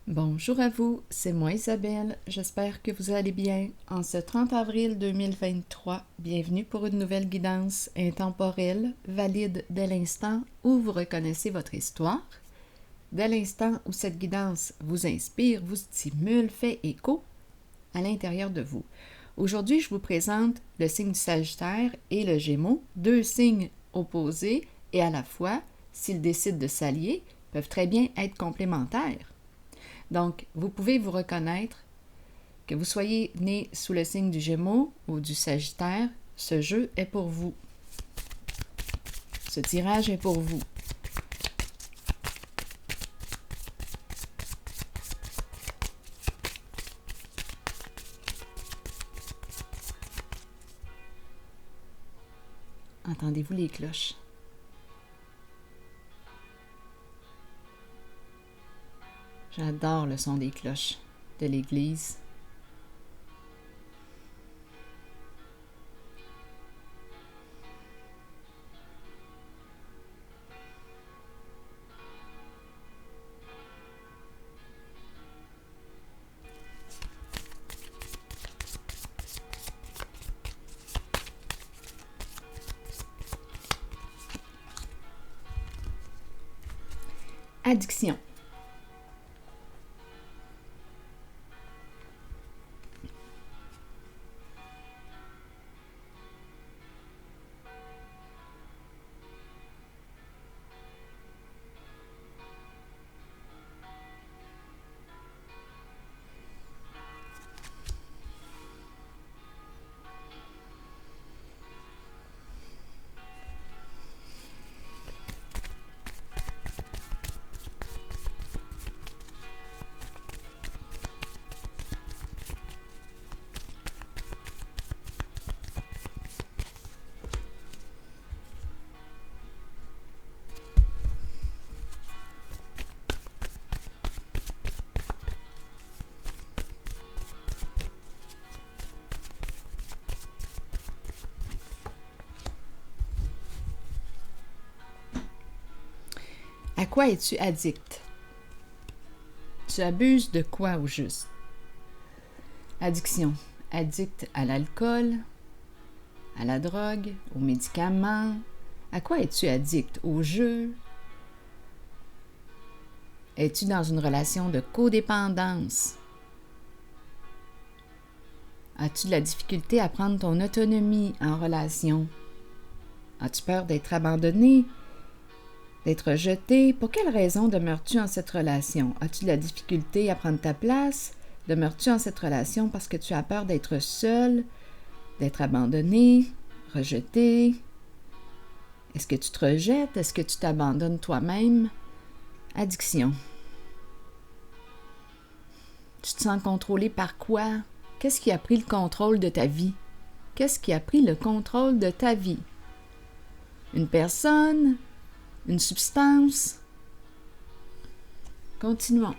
Bonjour à vous, c'est moi Isabelle, j'espère que vous allez bien. En ce 30 avril 2023, bienvenue pour une nouvelle guidance intemporelle, valide dès l'instant où vous reconnaissez votre histoire, dès l'instant où cette guidance vous inspire, vous stimule, fait écho à l'intérieur de vous. Aujourd'hui, je vous présente le signe du Sagittaire et le Gémeaux, deux signes opposés et à la fois, s'ils décident de s'allier, peuvent très bien être complémentaires. Donc, vous pouvez vous reconnaître, que vous soyez né sous le signe du Gémeaux ou du Sagittaire, ce jeu est pour vous. Ce tirage est pour vous. Entendez-vous les cloches? J'adore le son des cloches de l'église. Addiction. À quoi es-tu addict? Tu abuses de quoi au juste? Addiction. Addict à l'alcool, à la drogue, aux médicaments. À quoi es-tu addict? Au jeu? Es-tu dans une relation de codépendance? As-tu de la difficulté à prendre ton autonomie en relation? As-tu peur d'être abandonné? D'être rejeté? Pour quelle raison demeures-tu en cette relation? As-tu de la difficulté à prendre ta place? Demeures-tu en cette relation parce que tu as peur d'être seul, d'être abandonné, rejeté? Est-ce que tu te rejettes? Est-ce que tu t'abandonnes toi-même? Addiction. Tu te sens contrôlé par quoi? Qu'est-ce qui a pris le contrôle de ta vie? Qu'est-ce qui a pris le contrôle de ta vie? Une personne? Une substance? Continuons.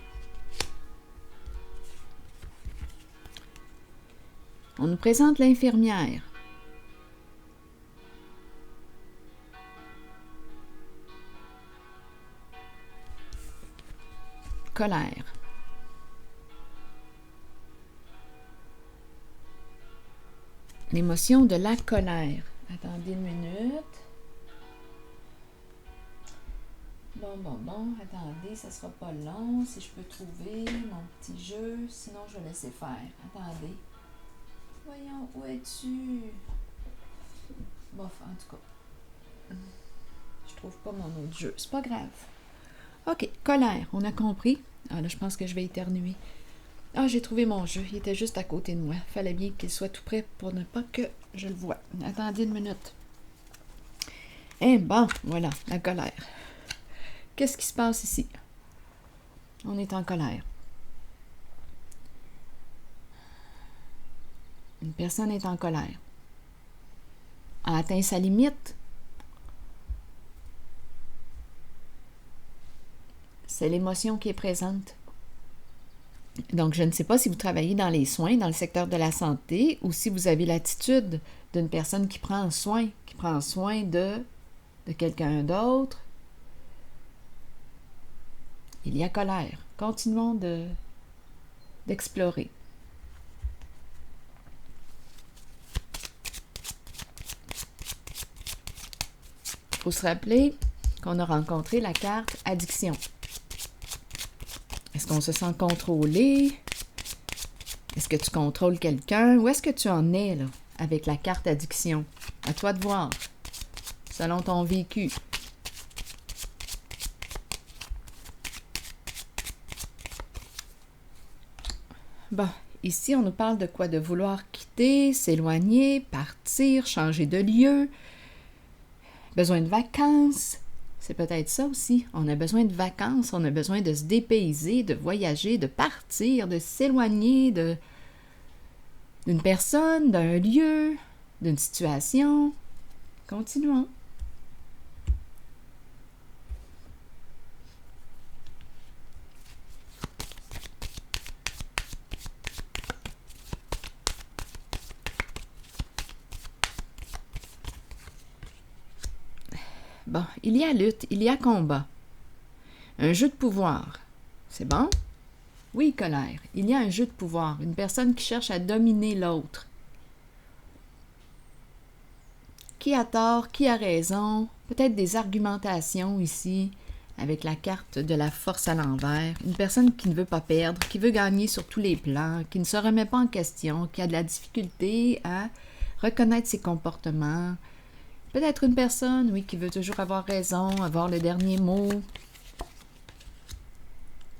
On nous présente l'infirmière. Colère. L'émotion de la colère. Attendez une minute. Bon, attendez, ça sera pas long. Si je peux trouver mon petit jeu, sinon je vais laisser faire. Attendez. Voyons, où es-tu? Bof, en tout cas. Je trouve pas mon autre jeu. C'est pas grave. OK, colère, on a compris. Ah là, je pense que je vais éternuer. Ah, j'ai trouvé mon jeu. Il était juste à côté de moi. Fallait bien qu'il soit tout prêt pour ne pas que je le voie. Attendez une minute. Eh bon, voilà, la colère. Qu'est-ce qui se passe ici? On est en colère. Une personne est en colère. A atteint sa limite. C'est l'émotion qui est présente. Donc, je ne sais pas si vous travaillez dans les soins, dans le secteur de la santé, ou si vous avez l'attitude d'une personne qui prend soin de quelqu'un d'autre. Il y a colère. continuons d'explorer. Il faut se rappeler qu'on a rencontré la carte addiction. Est-ce qu'on se sent contrôlé? Est-ce que tu contrôles quelqu'un? Où est-ce que tu en es là, avec la carte addiction? À toi de voir, selon ton vécu. Bon, ici, on nous parle de quoi? De vouloir quitter, s'éloigner, partir, changer de lieu, besoin de vacances. C'est peut-être ça aussi. On a besoin de vacances, on a besoin de se dépayser, de voyager, de partir, de s'éloigner d'une personne, d'un lieu, d'une situation. Continuons. Bon, il y a lutte, il y a combat. Un jeu de pouvoir. C'est bon? Oui, colère. Il y a un jeu de pouvoir. Une personne qui cherche à dominer l'autre. Qui a tort? Qui a raison? Peut-être des argumentations ici, avec la carte de la force à l'envers. Une personne qui ne veut pas perdre, qui veut gagner sur tous les plans, qui ne se remet pas en question, qui a de la difficulté à reconnaître ses comportements. Peut-être une personne, oui, qui veut toujours avoir raison, avoir le dernier mot.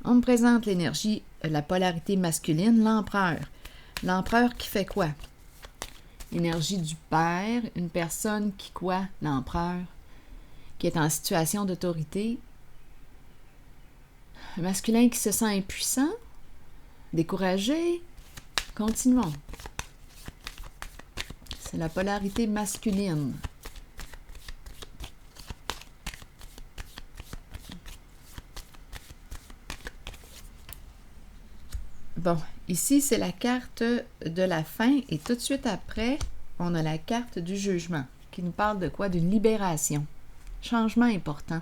On me présente l'énergie, la polarité masculine, l'empereur. L'empereur qui fait quoi? Énergie du père, une personne qui quoi? L'empereur, qui est en situation d'autorité. Un masculin qui se sent impuissant, découragé. Continuons. C'est la polarité masculine. Bon, ici, c'est la carte de la fin et tout de suite après, on a la carte du jugement qui nous parle de quoi? D'une libération. Changement important.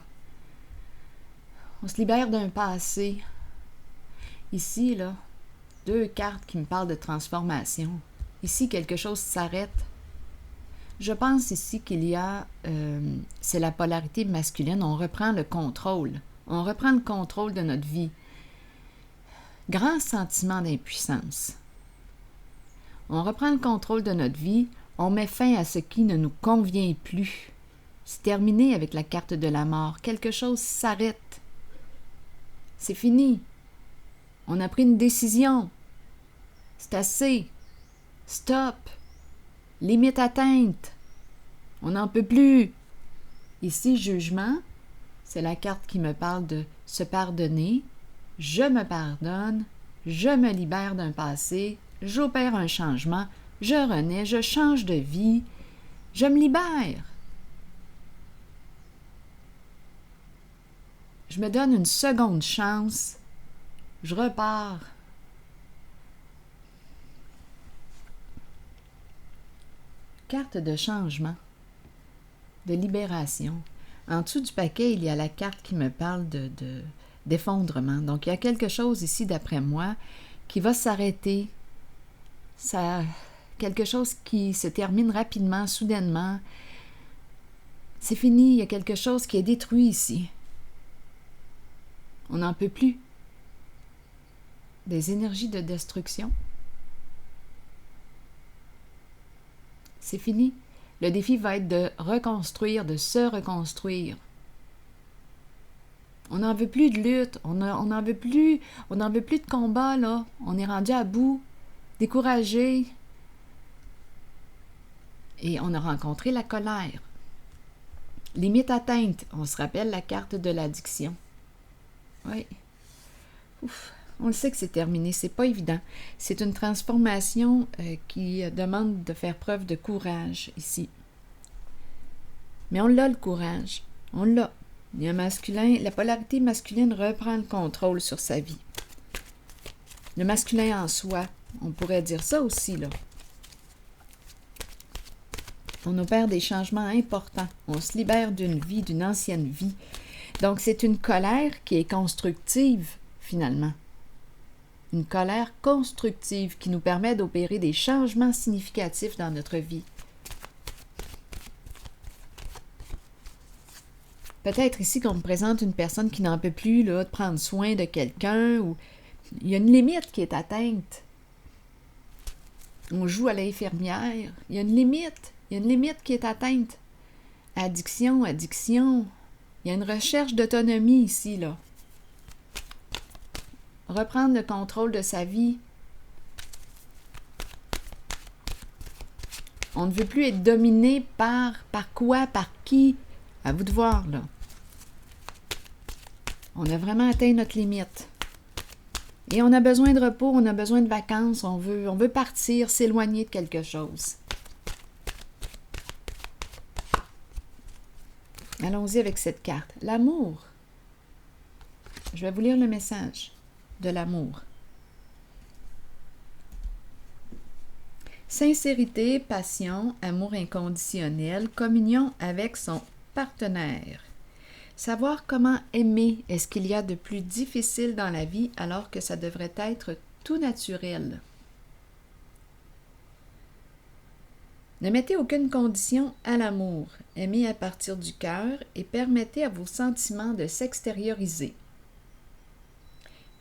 On se libère d'un passé. Ici, là, 2 cartes qui me parlent de transformation. Ici, quelque chose s'arrête. Je pense ici qu'il y a, c'est la polarité masculine, on reprend le contrôle. On reprend le contrôle de notre vie. Grand sentiment d'impuissance. On reprend le contrôle de notre vie, on met fin à ce qui ne nous convient plus. C'est terminé avec la carte de la mort. Quelque chose s'arrête. C'est fini. On a pris une décision. C'est assez. Stop. Limite atteinte. On n'en peut plus. Ici, jugement, c'est la carte qui me parle de se pardonner. Je me pardonne, je me libère d'un passé, j'opère un changement, je renais, je change de vie, je me libère. Je me donne une seconde chance, je repars. Carte de changement, de libération. En dessous du paquet, il y a la carte qui me parle d'effondrement. Donc, il y a quelque chose ici, d'après moi, qui va s'arrêter. Quelque chose qui se termine rapidement, soudainement. C'est fini, il y a quelque chose qui est détruit ici. On n'en peut plus. Des énergies de destruction. C'est fini. Le défi va être de reconstruire, de se reconstruire. On n'en veut plus de lutte, on n'en veut plus de combat, là. On est rendu à bout, découragé. Et on a rencontré la colère. Limite atteinte, on se rappelle la carte de l'addiction. Oui. Ouf, on le sait que c'est terminé, c'est pas évident. C'est une transformation qui demande de faire preuve de courage ici. Mais on l'a le courage, on l'a. Il y a un masculin, la polarité masculine reprend le contrôle sur sa vie. Le masculin en soi, on pourrait dire ça aussi, là. On opère des changements importants. On se libère d'une vie, d'une ancienne vie. Donc, c'est une colère qui est constructive, finalement. Une colère constructive qui nous permet d'opérer des changements significatifs dans notre vie. Peut-être ici qu'on me présente une personne qui n'en peut plus là, de prendre soin de quelqu'un ou il y a une limite qui est atteinte. On joue à l'infirmière, il y a une limite qui est atteinte. Addiction, il y a une recherche d'autonomie ici, là. Reprendre le contrôle de sa vie. On ne veut plus être dominé par quoi, par qui. À vous de voir, là. On a vraiment atteint notre limite. Et on a besoin de repos, on a besoin de vacances, on veut partir, s'éloigner de quelque chose. Allons-y avec cette carte. L'amour. Je vais vous lire le message de l'amour. Sincérité, passion, amour inconditionnel, communion avec son partenaire. Savoir comment aimer est ce qu'il y a de plus difficile dans la vie alors que ça devrait être tout naturel. Ne mettez aucune condition à l'amour. Aimez à partir du cœur et permettez à vos sentiments de s'extérioriser.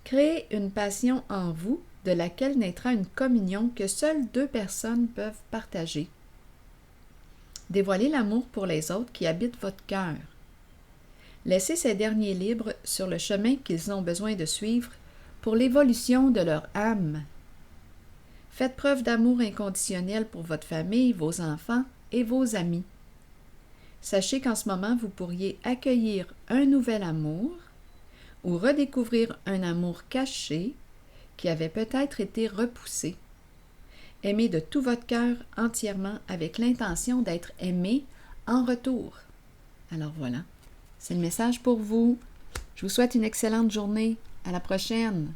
Créez une passion en vous de laquelle naîtra une communion que seules deux personnes peuvent partager. Dévoilez l'amour pour les autres qui habitent votre cœur. Laissez ces derniers libres sur le chemin qu'ils ont besoin de suivre pour l'évolution de leur âme. Faites preuve d'amour inconditionnel pour votre famille, vos enfants et vos amis. Sachez qu'en ce moment, vous pourriez accueillir un nouvel amour ou redécouvrir un amour caché qui avait peut-être été repoussé. Aimez de tout votre cœur entièrement avec l'intention d'être aimé en retour. Alors voilà, c'est le message pour vous. Je vous souhaite une excellente journée. À la prochaine.